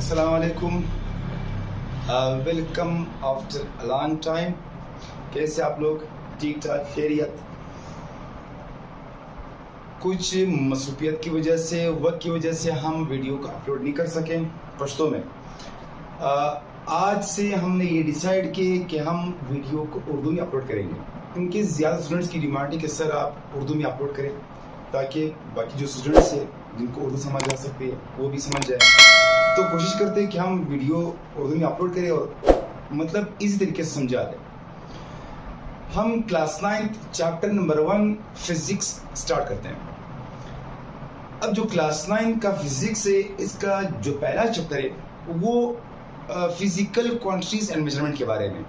अस्सलाम वालेकुम। Welcome after a long time. कैसे आप लोग? ठीक ठाक, खैरियत? कुछ मसरूफियत की वजह से, वक्त की वजह से हम वीडियो को अपलोड नहीं कर सके पश्तो में। आज से हमने ये डिसाइड किया कि हम वीडियो को उर्दू में अपलोड करेंगे, क्योंकि ज़्यादा स्टूडेंट्स की डिमांड है कि सर आप उर्दू में अपलोड करें, ताकि बाकी जो स्टूडेंट्स हैं जिनको उर्दू समझ आ सकती है वो भी समझ जाए। तो कोशिश करते हैं कि हम वीडियो उर्दू में अपलोड करें और मतलब इसी तरीके से समझा दें। हम class 9 chapter number 1 physics start करते हैं। अब जो क्लास 9 का फिजिक्स है, इसका जो पहला चैप्टर है वो फिजिकल क्वांटिटीज एंड मेजरमेंट के बारे में।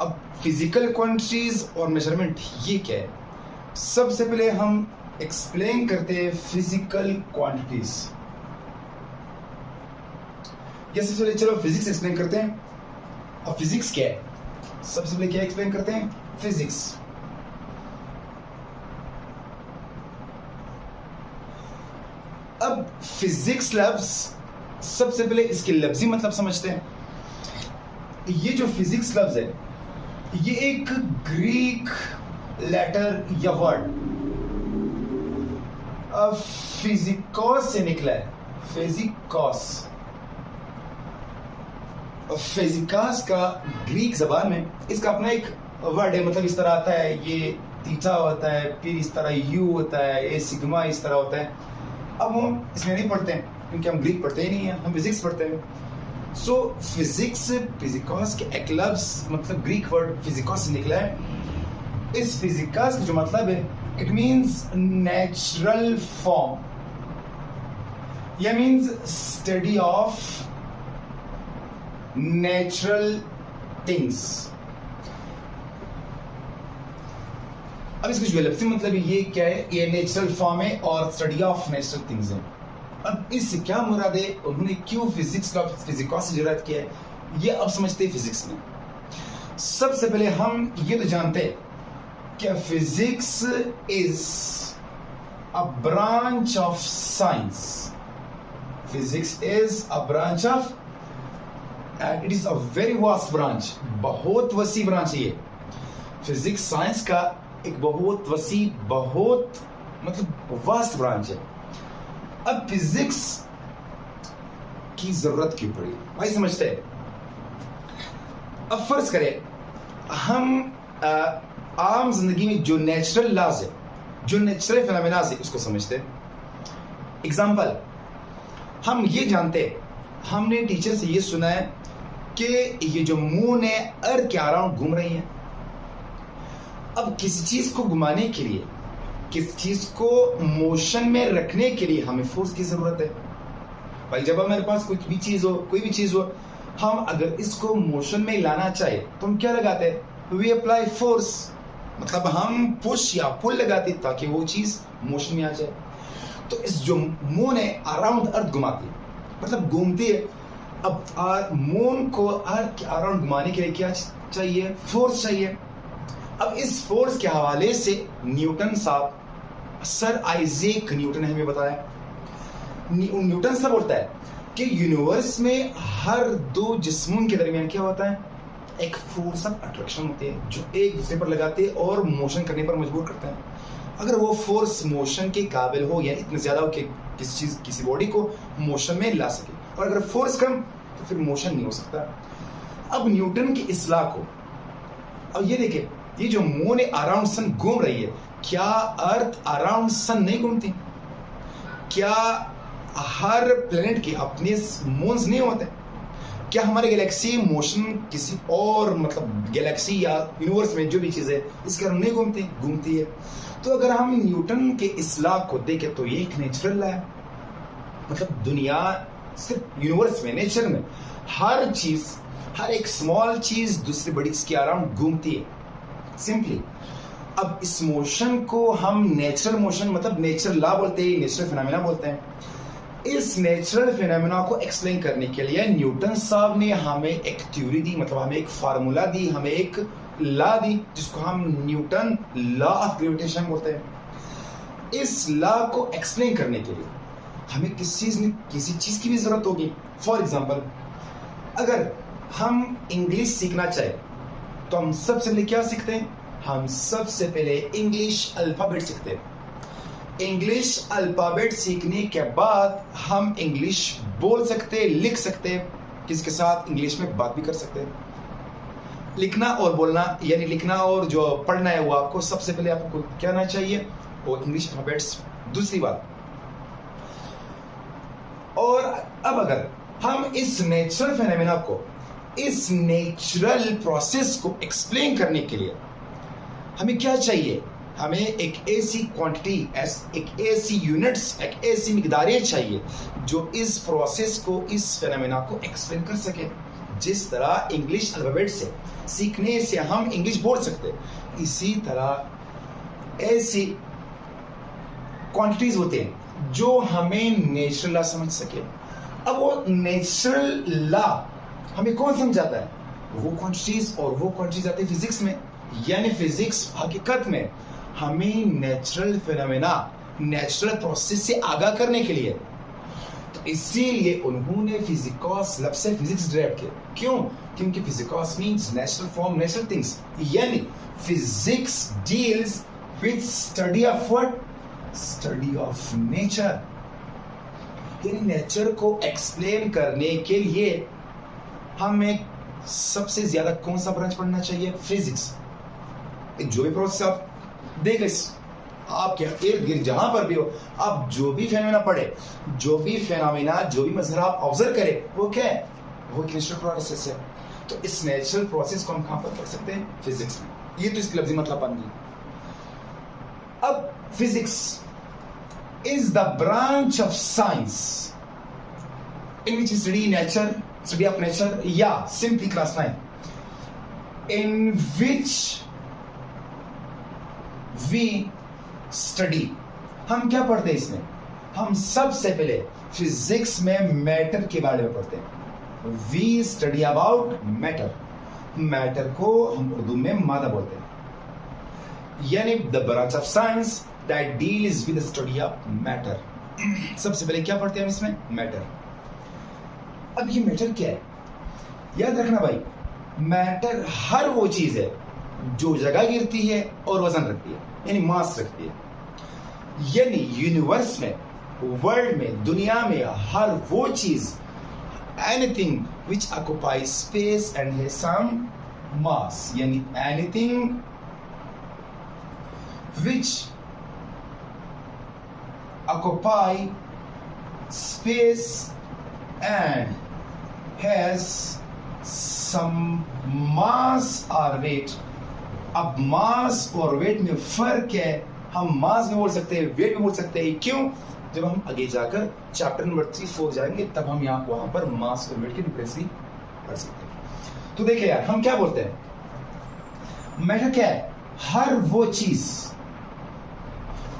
अब फिजिकल क्वांटिटीज और मेजरमेंट ये क्या है? सबसे पहले हम एक्सप्लेन करते हैं फिजिकल क्वांटिटीज। सबसे पहले चलो फिजिक्स एक्सप्लेन करते हैं। अब फिजिक्स क्या है? सबसे पहले क्या एक्सप्लेन करते हैं? फिजिक्स। अब फिजिक्स लफ्ज, सबसे पहले इसके लफ्जी मतलब समझते हैं। ये जो फिजिक्स लफ्ज है ये एक ग्रीक लेटर या वर्ड फिजिकोस से निकला है। फिजिकोस, फिजिकास का ग्रीक जबान में इसका अपना एक वर्ड है, मतलब इस तरह आता है, ये थीटा होता है, फिर इस तरह यू होता है, ये सिग्मा इस तरह होता है। अब हम इसमें नहीं पढ़ते हैं क्योंकि हम ग्रीक पढ़ते ही नहीं है, हम फिजिक्स पढ़ते हैं। सो फिजिक्स फिजिकोस के एक लफ्ज मतलब ग्रीक वर्ड फिजिकोस से निकला है। इस फिजिकास का जो मतलब है, इट मीन्स नेचुरल फॉर्म, या means study of natural things. अब इसका जो लफ्ज़ी मतलब ये क्या है? ये नेचुरल फॉर्म है और स्टडी ऑफ नेचुरल थिंग्स है। अब इससे क्या मुराद है, उन्होंने क्यों फिजिक्स का फिजिकोस से जुड़त किया है, ये अब समझते हैं फिजिक्स में। सबसे पहले हम ये तो जानते हैं कि physics is a branch of science. Physics is a branch of, and it is a very vast branch, बहुत वसी ब्रांच है ये। फिजिक्स साइंस का एक बहुत वसी, बहुत मतलब वास्ट ब्रांच है। अब फिजिक्स की जरूरत क्यों पड़ी भाई, समझते हैं। अब फर्ज करें हम आम जिंदगी में जो नेचुरल लॉज है, जो नेचुरल फिनोमेना है, उसको समझते हैं। एग्जाम्पल, हम ये जानते हैं, हमने टीचर से ये सुना है कि ये जो मून है अर्थ के अराउंड घूम रही है। अब किसी चीज को घुमाने के लिए, किसी चीज को मोशन में रखने के लिए हमें फोर्स की जरूरत है भाई। जब हमारे पास कुछ भी चीज हो, कोई भी चीज हो, हम अगर इसको मोशन में लाना चाहे तो हम क्या लगाते हैं? वी अप्लाई फोर्स, मतलब हम पुश या पुल लगाते ताकि वो चीज मोशन में आ जाए। तो इस जो मून है अराउंड अर्थ घुमाती है, मतलब घूमती है। अब मून को अर्थ के अराउंड घुमाने के लिए क्या चाहिए? फोर्स चाहिए। अब इस फोर्स के हवाले से न्यूटन साहब, सर आइजैक न्यूटन ने हमें बताया। न्यूटन साहब बोलता है कि यूनिवर्स में हर दो जिस्मों के दरमियान क्या होता है? एक फोर्स ऑफ अट्रैक्शन होती है जो एक दूसरे पर लगाते हैं और मोशन करने पर मजबूर करते हैं। अगर वो फोर्स मोशन के काबिल हो या इतने ज्यादा हो कि किसी बॉडी को मोशन में ला सके, और अगर फोर्स कम तो फिर मोशन नहीं हो सकता। अब न्यूटन की इस्लाह को, अब ये देखिए, ये जो मून अराउंड सन घूम रही है, क्या अर्थ अराउंड सन नहीं घूमती? क्या हर प्लेनेट के अपने मून्स नहीं होते? क्या हमारे गैलेक्सी मोशन किसी और मतलब गैलेक्सी या यूनिवर्स में जो भी चीज है इसके कारण नहीं घूमती? घूमती है। तो अगर हम न्यूटन के इस्लाह को देखें तो ये एक नेचुरल है, मतलब दुनिया सिर्फ यूनिवर्स में, नेचर में हर चीज, हर एक स्मॉल चीज दूसरी बड़ी चीज के अराउंड घूमती है सिंपली। अब इस मोशन को हम नेचुरल मोशन मतलब नेचुरल लॉ बोलते हैं, नेचुरल फिनोमेना बोलते हैं। इस नेचुरल फिनोमेना को एक्सप्लेन करने के लिए न्यूटन साहब ने हमें एक थ्योरी दी, मतलब हमें एक फार्मूला दी, हमें एक लॉ दी, जिसको हम न्यूटन लॉ ऑफ ग्रेविटेशन बोलते हैं। इस लॉ को एक्सप्लेन करने के लिए हमें किसी चीज की भी जरूरत होगी। फॉर एग्जाम्पल, अगर हम इंग्लिश सीखना चाहे तो हम सबसे पहले क्या सीखते हैं? हम सबसे पहले इंग्लिश अल्फाबेट सीखते हैं। इंग्लिश अल्फाबेट सीखने के बाद हम इंग्लिश बोल सकते, लिख सकते, किसी के साथ इंग्लिश में बात भी कर सकते हैं। लिखना और बोलना, यानी लिखना और जो पढ़ना है वो आपको सबसे पहले आपको क्या आना चाहिए? वो इंग्लिश अल्फाबेट्स। दूसरी बात, और अब अगर हम इस नेचुरल फेनोमेना को, इस नेचुरल प्रोसेस को एक्सप्लेन करने के लिए हमें क्या चाहिए? हमें एक ऐसी क्वांटिटी, एक ऐसी यूनिट्स, एक ऐसी मिकदारें चाहिए जो इस प्रोसेस को, इस फेनोमेना को एक्सप्लेन कर सके। जिस तरह इंग्लिश अल्फाबेट से सीखने से हम इंग्लिश बोल सकते, इसी तरह ऐसी क्वांटिटीज होते हैं जो हमें नेचुरल लॉ समझ सके। अब वो नेचुरल लॉ हमें कौन समझाता है? वो क्वांटिटीज, और वो क्वांटिटीज आती है फिजिक्स में। यानी फिजिक्स हकीकत में हमें नेचुरल फिनोमेना, नेचुरल प्रोसेस से आगाह करने के लिए, तो इसीलिए उन्होंने फिजिकॉस लफ्ज से फिजिक्स डिराइव किया। क्यों? क्योंकि फिजिकॉस means natural form, natural things. यानी physics deals with study of what? Study of nature. यानी नेचर को एक्सप्लेन करने के लिए हमें सबसे ज्यादा कौन सा ब्रांच पढ़ना चाहिए? फिजिक्स। जो भी प्रोसेस आप देख, आपके इर्द गिर्द जहां पर भी हो, आप जो भी फेनोमेना पढ़े, जो भी फेनोमेना, जो भी मजहर आप ऑब्जर्व करें, वो क्या है? वो नेचुरल प्रोसेस है। तो इस नेचुरल प्रोसेस को हम कहां पर कर सकते हैं? फिजिक्स में। ये तो इसकी लफ्जी मतलब बन गई। अब physics is the branch of science in which study nature, study of nature, या simply class 9 in which we study. हम क्या पढ़ते हैं इसमें? हम सबसे पहले फिजिक्स में मैटर के बारे में पढ़ते हैं। We study about matter. Matter को हम उर्दू में मादा बोलते हैं। यानी the branch of science that deals with the study of matter. सबसे पहले क्या पढ़ते हैं हम इसमें? मैटर। अब ये मैटर क्या है? याद रखना भाई, मैटर हर वो चीज है जो जगह गिरती है और वजन रखती है, यानी मास रखती है। यानी यूनिवर्स में, वर्ल्ड में, दुनिया में हर वो चीज, anything which occupy space and has some mass, यानी anything which occupy space and has some mass और वेट। अब मास और वेट में फर्क है। हम मास भी बोल सकते हैं, वेट भी बोल सकते हैं। क्यों? जब हम आगे जाकर चैप्टर नंबर 3-4 जाएंगे तब हम वहां पर मास और वेट की डिफरेंस भी कर सकते हैं। तो देखिए यार, हम क्या बोलते हैं? मैटर क्या है? हर वो चीज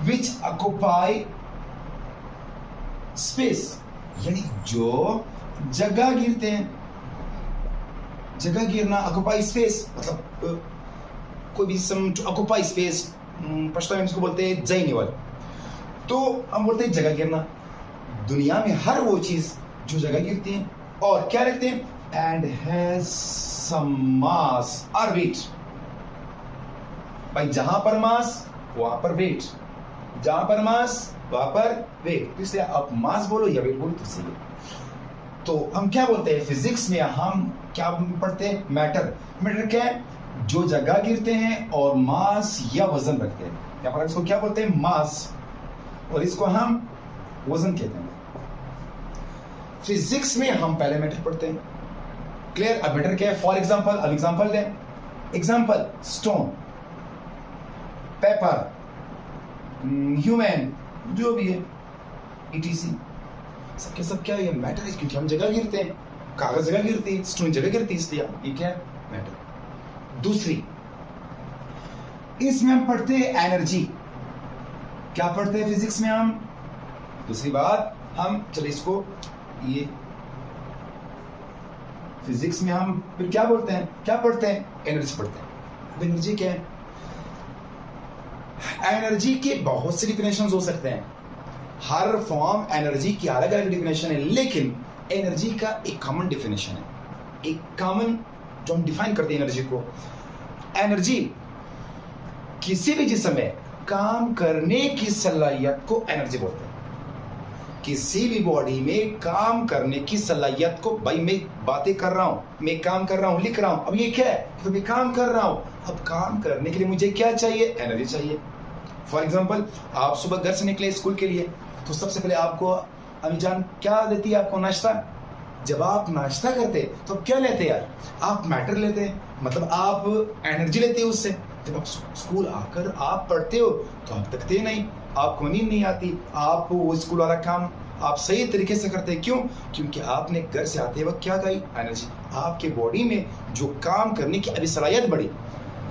विच ऑक्युपाई स्पेस, यानी जो जगह गिरते हैं। जगह गिरना, ऑक्युपाई स्पेस, मतलब कोई भी सम टू ऑक्युपाई स्पेस, पश्चिम में इसको बोलते हैं जैनिवल। तो हम बोलते हैं जगह गिरना। दुनिया में हर वो चीज जो जगह गिरती है और क्या रखते हैं? एंड हैज सम मास और वेट। भाई जहां पर मास वहां पर वेट, जहां पर मास वहां पर वेट। इसलिए आप मास बोलो या वेट बोलो तो सही है। तो हम क्या बोलते हैं? फिजिक्स में हम क्या पढ़ते हैं? मैटर। मैटर क्या है? जो जगह गिरते हैं और मास या वजन रखते हैं। या पर इसको क्या बोलते हैं? मास, और इसको हम वजन कहते हैं। फिजिक्स में हम पहले मैटर पढ़ते हैं। क्लियर? अब मैटर क्या है? फॉर एग्जांपल, अब एग्जांपल दें। एग्जांपल, स्टोन, पेपर, ह्यूमन, जो भी है, ETC, सबके सब क्या है? मैटर है, क्योंकि हम जगह गिरते हैं। कागज जगह गिरती है, स्टोन जगह गिरती है, इसलिए ये क्या है? मैटर। दूसरी, इसमें हम पढ़ते हैं एनर्जी। क्या पढ़ते हैं फिजिक्स में हम? दूसरी बात, हम चलिए इसको, ये फिजिक्स में हम फिर क्या बोलते हैं? क्या पढ़ते हैं? एनर्जी पढ़ते हैं। अब एनर्जी क्या है? एनर्जी के बहुत से डिफिनेशंस हो सकते हैं। हर फॉर्म एनर्जी की अलग अलग डिफिनेशन है, लेकिन एनर्जी का एक कॉमन डिफिनेशन है, एक कॉमन जो हम डिफाइन करते हैं एनर्जी को। एनर्जी किसी भी जिस्म में काम करने की सलाहियत को एनर्जी बोलते हैं। किसी भी बॉडी में काम करने की सलाहियत को, भाई मैं बातें कर रहा हूं, मैं काम कर रहा हूं, लिख रहा हूं, अब ये क्या है, तो मैं काम कर रहा हूं। अब काम करने के लिए मुझे क्या चाहिए, एनर्जी चाहिए। फॉर एग्जाम्पल, आप सुबह घर से निकले स्कूल के लिए, तो सबसे पहले आपको अम्मी जान क्या देती है, आपको नाश्ता। जब आप नाश्ता करते तो आप क्या लेते यार, आप मैटर लेते, मतलब आप एनर्जी लेते हो उससे। जब आप स्कूल आकर आप पढ़ते हो तो आप थकते नहीं, आपको नींद नहीं आती, आप वो स्कूल वाला काम आप सही तरीके से करते हैं। क्यों? क्योंकि आपने घर से आते वक्त क्या खाई, एनर्जी। आपके बॉडी में जो काम करने की अभी सलाहियत बढ़ी,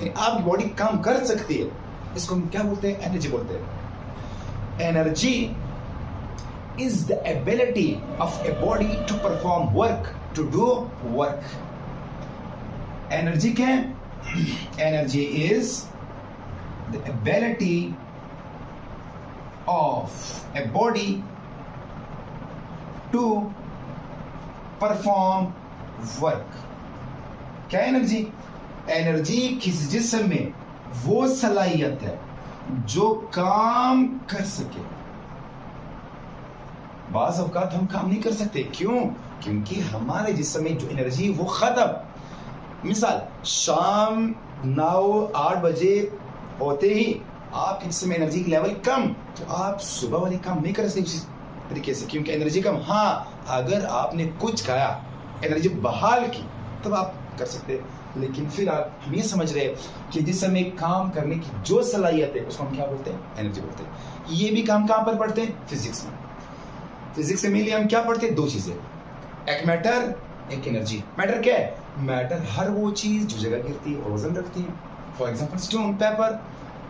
आपकी बॉडी काम कर सकती है, इसको हम क्या बोलते हैं, एनर्जी बोलते हैं। Energy is the ability of a body to perform work, to do work. Energy क्या है? Energy is the ability of a body to perform work. क्या एनर्जी? एनर्जी किसी जिस्म में वो सलाहियत है जो काम कर सके। बाज़ औक़ात हम काम नहीं कर सकते, क्यों? क्योंकि हमारे जिस्म में जो एनर्जी वो खत्म। मिसाल, शाम 9-8 बजे होते ही आपके जिस्म में एनर्जी की लेवल कम, तो आप सुबह वाले काम नहीं कर सकते उसी तरीके से, क्योंकि एनर्जी कम। हाँ, अगर आपने कुछ खाया, एनर्जी बहाल की, तब आप कर सकते। लेकिन फिलहाल हम ये समझ रहे हैं कि जिस समय काम करने की जो सलाहियत है उसको हम क्या बोलते हैं, एनर्जी बोलते हैं। ये भी काम कहाँ पर पढ़ते हैं, फिजिक्स में। फिजिक्स में मेनली हम क्या पढ़ते हैं, दो चीजें, एक मैटर, एक एनर्जी। मैटर क्या है? मैटर हर वो चीज जो जगह गिरती है और वजन रखती है, फॉर एग्जांपल स्टोन, पेपर।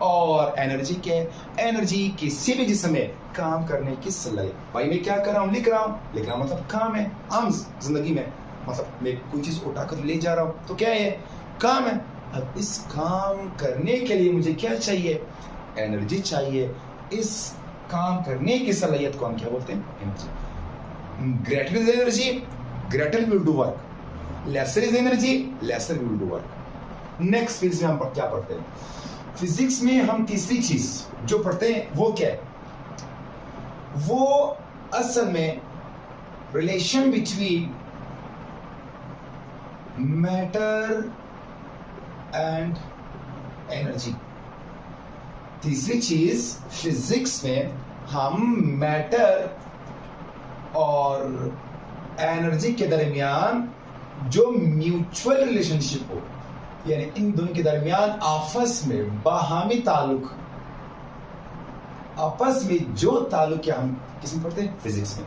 और एनर्जी क्या है? एनर्जी किसी भी जिस्म में काम करने की सलाहियत। भाई मैं क्या कर रहा हूँ, लिख रहा हूँ, लिखना मतलब काम है। आम जिंदगी में मतलब मैं कोई चीज उठाकर ले जा रहा हूँ तो क्या है, काम है। अब इस काम करने के लिए मुझे क्या चाहिए, एनर्जी चाहिए। इस काम करने की सलाहियत को हम क्या बोलते हैं, energy. Greater is energy, greater will do work. Lesser is energy, lesser will do work. Next physics में हम क्या पढ़ते हैं? फिजिक्स में हम तीसरी चीज जो पढ़ते हैं वो क्या है, वो असल में relation between matter and energy. तीसरी चीज फिजिक्स में हम मैटर और एनर्जी के दरमियान जो म्यूचुअल रिलेशनशिप हो, यानी इन दोनों के दरमियान आपस में बाहमी ताल्लुक, आपस में जो ताल्लुक क्या हम किसमें पढ़ते हैं, फिजिक्स में।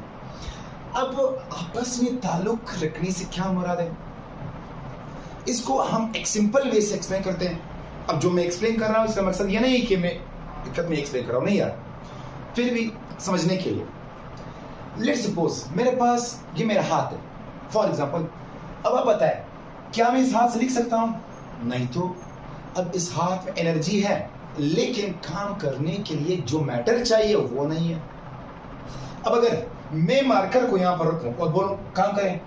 अब आपस में ताल्लुक रखने से क्या मुराद है, इसको हम एक सिंपल वे से एक्सप्लेन करते हैं। अब जो मैं एक्सप्लेन कर रहा हूं इसका मकसद यह नहीं कि मैं दिक्कत में एक्सप्लेन कर रहा हूं, नहीं यार, फिर भी समझने के लिए। लेट्स सपोज मेरे पास ये मेरा हाथ है, फॉर एग्जांपल। अब आप बताएं, क्या मैं इस हाथ से लिख सकता हूं? नहीं तो। अब इस हाथ में एनर्जी है, लेकिन काम करने के लिए जो मैटर चाहिए वो नहीं है। अब अगर मैं मार्कर को यहां पर रखूं और बोलूं काम करें,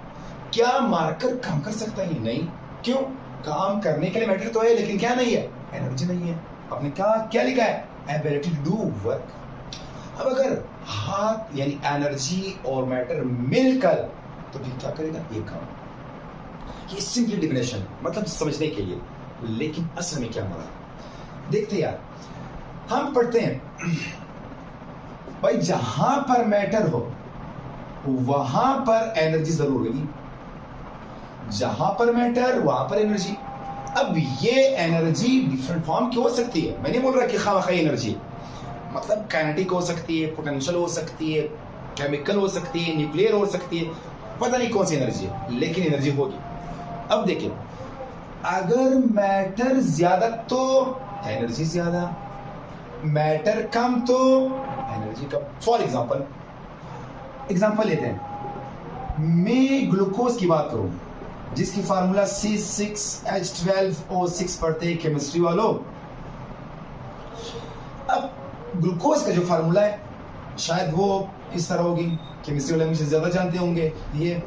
क्या मार्कर काम कर सकता है? नहीं। क्यों? काम करने के लिए मैटर तो है, लेकिन क्या नहीं है, एनर्जी नहीं है। आपने क्या लिखा है, एबिलिटी टू डू वर्क। अब अगर हाथ यानी एनर्जी और मैटर मिलकर, तो फिर क्या करेगा, ये काम। ये सिंपली डिफिनेशन है, मतलब समझने के लिए। लेकिन असल में क्या मरा, देखते यार, हम पढ़ते हैं भाई जहां पर मैटर हो वहां पर एनर्जी जरूर होगी, जहां पर मैटर वहां पर एनर्जी। अब ये एनर्जी डिफरेंट फॉर्म की हो सकती है, मैं नहीं बोल रहा कि खामखाई एनर्जी, मतलब काइनेटिक हो सकती है, पोटेंशियल हो सकती है, केमिकल हो सकती है, न्यूक्लियर हो सकती है, पता नहीं कौन सी एनर्जी है, लेकिन एनर्जी होगी। अब देखिए, अगर मैटर ज्यादा तो एनर्जी ज्यादा, मैटर कम तो एनर्जी कम। फॉर एग्जांपल लेते हैं, मैं ग्लूकोज की बात करूं जिसकी फार्मूला C6H12O6 पढ़ते हैं केमिस्ट्री वालों। अब ग्लूकोज का जो फार्मूला है शायद वो इस तरह होगी, केमिस्ट्री वाले मुझे ज़्यादा जानते होंगे। ये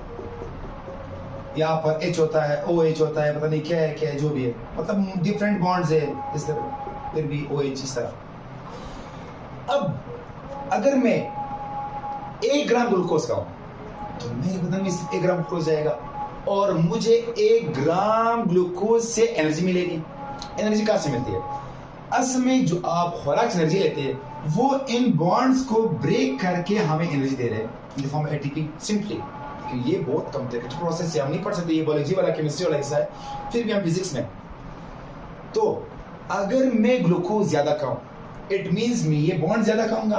यहाँ पर H होता है, OH होता है, पता नहीं क्या है जो भी है, मतलब डिफरेंट बॉन्ड्स है इस तरह, फिर भी OH इस तरह। अब अगर मैं 1 ग्राम ग्लूकोज का हूँ तो मेरे बदन में 1 ग्राम ग्लूकोज जाएगा और मुझे 1 ग्राम ग्लूकोज से एनर्जी मिलेगी। एनर्जी कहाँ से मिलती है? असल में जो आप खुराक से एनर्जी लेते हैं वो इन बॉन्ड्स को ब्रेक करके हमें एनर्जी दे रहे हैं in the form of ATP. Simply ये बहुत कॉम्प्लिकेटेड प्रोसेस है, हम नहीं पढ़ सकते, ये बायोलॉजी वाला केमिस्ट्री वाला हिस्सा है, फिर भी हम फिजिक्स में। तो अगर मैं ग्लूकोज ज्यादा खाऊं इट मींस मैं ये बॉन्ड ज्यादा खाऊंगा।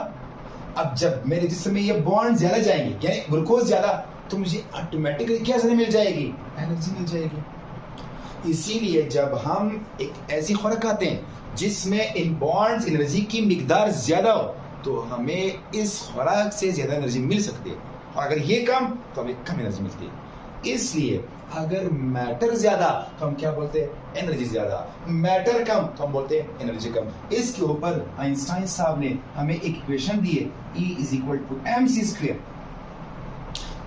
अब जब मेरे जिस्म में ये बॉन्ड ज्यादा जाएंगे यानी ग्लूकोज ज्यादा, तो मुझे ऑटोमेटिकली क्या ज्यादा मिल जाएगी? एनर्जी मिल जाएगी। इसीलिए जब हम एक ऐसी खुराक खाते हैं जिसमें इन बॉन्ड्स एनर्जी की मिकदार ज्यादा हो तो हमें इस खुराक से ज्यादा एनर्जी मिल सकती है, और अगर ये कम तो हमें कम एनर्जी मिलती है। इसलिए अगर मैटर ज्यादा तो हम क्या बोलते हैं? एनर्जी ज्यादा। मैटर कम तो हम बोलते हैं एनर्जी कम। इसके ऊपर आइंस्टाइन साहब ने हमें एक इक्वेशन दी है, E = mc²।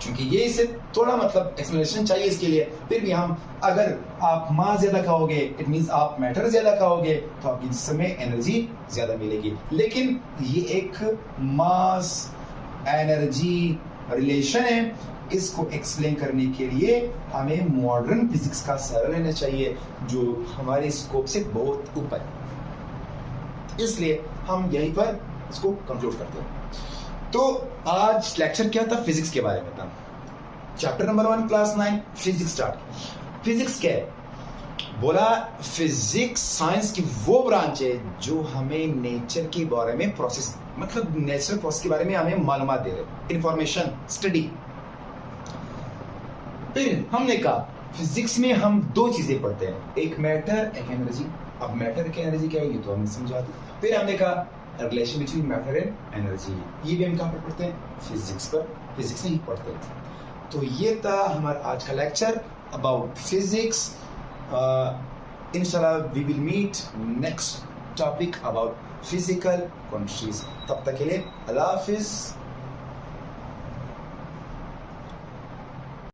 क्योंकि ये इसे थोड़ा मतलब एक्सप्लेनेशन चाहिए इसके लिए, फिर भी हम, अगर आप मास ज्यादा खाओगे इट मींस आप मैटर ज्यादा खाओगे तो आपकी जिस्म में एनर्जी ज्यादा मिलेगी। लेकिन ये एक मास एनर्जी रिलेशन है, इसको एक्सप्लेन करने के लिए हमें मॉडर्न फिजिक्स का सहारा लेना चाहिए जो हमारे स्कोप से बहुत ऊपर है। इसलिए हम यहीं पर इसको कंक्लूड करते हैं। तो आज लेक्चर क्या था? फिजिक्स के बारे में था। Chapter number 1 class 9 physics start. Physics क्या है? बोला फिजिक्स साइंस की वो ब्रांच है जो हमें नेचर के बारे में प्रोसेस, मतलब नेचुरल प्रोसेस के बारे में हमें मालूमात दे रहे, इंफॉर्मेशन स्टडी। फिर हमने कहा फिजिक्स में हम 2 चीजें पढ़ते हैं, एक मैटर एक एनर्जी। अब मैटर की एनर्जी क्या है ये तो हमने समझा दी। फिर हमने कहा relation between matter and energy, ये भी हम कहाँ पर पढ़ते हैं? फिजिक्स पर, फिजिक्स में ही पढ़ते हैं। तो ये था हमारा आज का लेक्चर अबाउट फिजिक्स। इंशाल्लाह we will meet next topic about physical quantities. तब तक के लिए अल्लाह हाफिज।